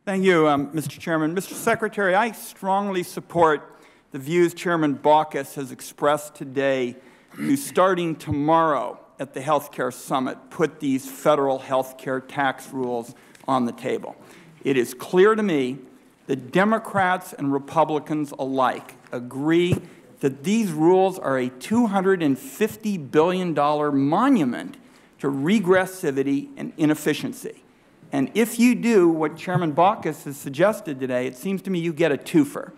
Thank you, Mr. Chairman. Mr. Secretary, I strongly support the views Chairman Baucus has expressed today to, starting tomorrow at the Healthcare Summit, put these federal healthcare tax rules on the table. It is clear to me that Democrats and Republicans alike agree that these rules are a $250 billion monument to regressivity and inefficiency. And if you do what Chairman Baucus has suggested today, it seems to me you get a twofer.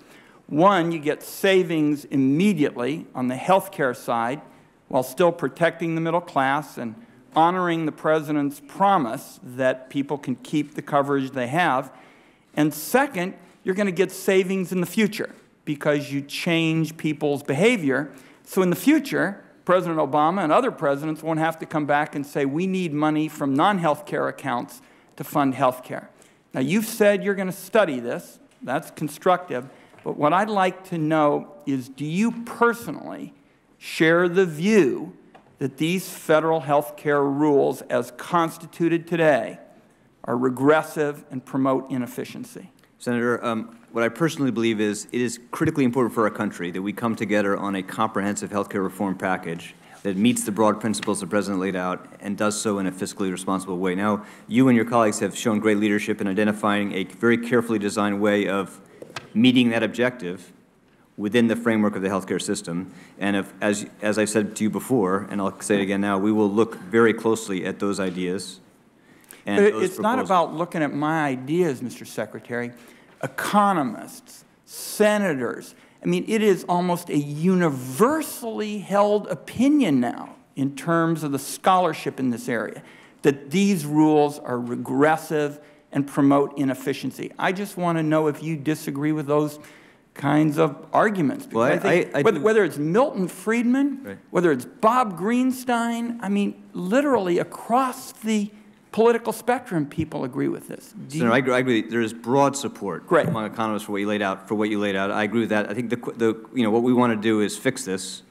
One, you get savings immediately on the health care side while still protecting the middle class and honoring the President's promise that people can keep the coverage they have. And second, you're going to get savings in the future because you change people's behavior. So in the future, President Obama and other presidents won't have to come back and say, we need money from non-health care accounts to fund health care. Now, you've said you're going to study this. That's constructive. But what I'd like to know is, do you personally share the view that these federal health care rules, as constituted today, are regressive and promote inefficiency? Senator, what I personally believe is it is critically important for our country that we come together on a comprehensive health care reform package that meets the broad principles the President laid out and does so in a fiscally responsible way. Now, you and your colleagues have shown great leadership in identifying a very carefully designed way of meeting that objective within the framework of the healthcare system. And as I've said to you before, and I'll say it again now, we will look very closely at those ideas. And but it's not about looking at my ideas, Mr. Secretary. Economists, senators, I mean, it is almost a universally held opinion now in terms of the scholarship in this area that these rules are regressive and promote inefficiency. I just want to know if you disagree with those kinds of arguments. Well, I think whether it's Milton Friedman, right, whether it's Bob Greenstein, I mean, literally across the political spectrum, people agree with this. Senator, I agree. There is broad support among economists for what you laid out. I agree with that. I think what we want to do is fix this.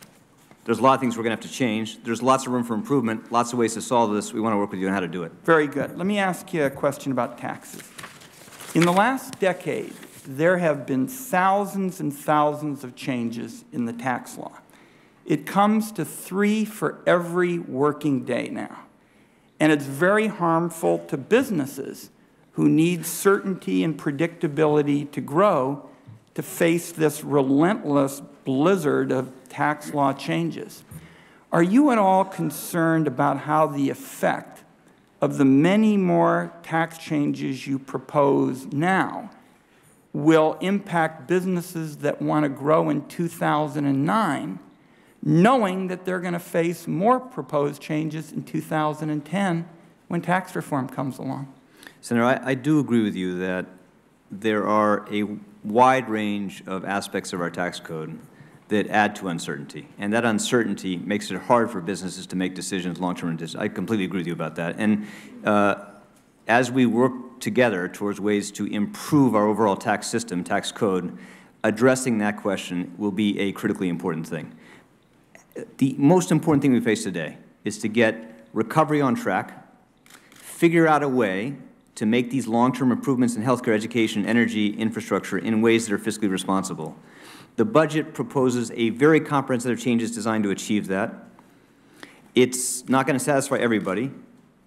There's a lot of things we're going to have to change. There's lots of room for improvement, lots of ways to solve this. We want to work with you on how to do it. Very good. Let me ask you a question about taxes. In the last decade, there have been thousands and thousands of changes in the tax law. It comes to 3 for every working day now. And it's very harmful to businesses who need certainty and predictability to grow to face this relentless blizzard of tax law changes. Are you at all concerned about how the effect of the many more tax changes you propose now will impact businesses that want to grow in 2009, knowing that they're going to face more proposed changes in 2010 when tax reform comes along? Senator, I do agree with you that there are a wide range of aspects of our tax code that add to uncertainty, and that uncertainty makes it hard for businesses to make decisions, long-term decisions. I completely agree with you about that. And as we work together towards ways to improve our overall tax system, tax code, addressing that question will be a critically important thing. The most important thing we face today is to get recovery on track, figure out a way to make these long-term improvements in healthcare, education, energy, infrastructure in ways that are fiscally responsible. The budget proposes a very comprehensive set of changes designed to achieve that. It's not going to satisfy everybody.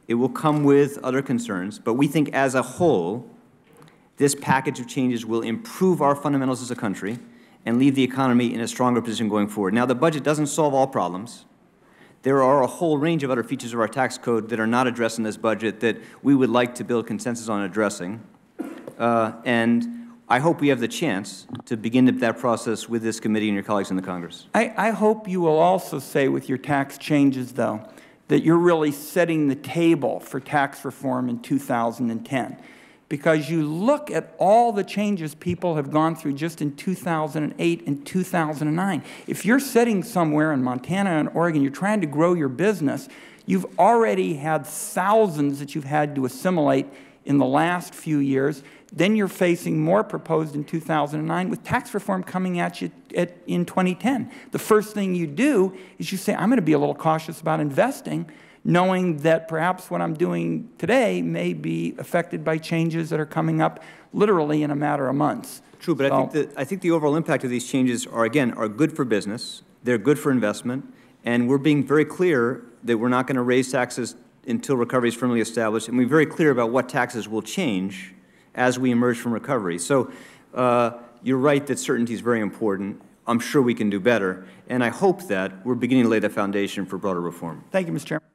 It will come with other concerns, but we think as a whole, this package of changes will improve our fundamentals as a country and leave the economy in a stronger position going forward. Now, the budget doesn't solve all problems. There are a whole range of other features of our tax code that are not addressed in this budget that we would like to build consensus on addressing. And I hope we have the chance to begin that process with this committee and your colleagues in the Congress. I hope you will also say with your tax changes, though, that you're really setting the table for tax reform in 2010. Because you look at all the changes people have gone through just in 2008 and 2009. If you're sitting somewhere in Montana and Oregon, you're trying to grow your business, you've already had thousands that you've had to assimilate in the last few years. Then you're facing more proposed in 2009 with tax reform coming at you in 2010. The first thing you do is you say, I'm going to be a little cautious about investing knowing that perhaps what I'm doing today may be affected by changes that are coming up literally in a matter of months. True, but I think the overall impact of these changes are good for business, they're good for investment, and we're being very clear that we're not going to raise taxes until recovery is firmly established, and we're very clear about what taxes will change as we emerge from recovery. So you're right that certainty is very important. I'm sure we can do better, and I hope that we're beginning to lay the foundation for broader reform. Thank you, Mr. Chairman.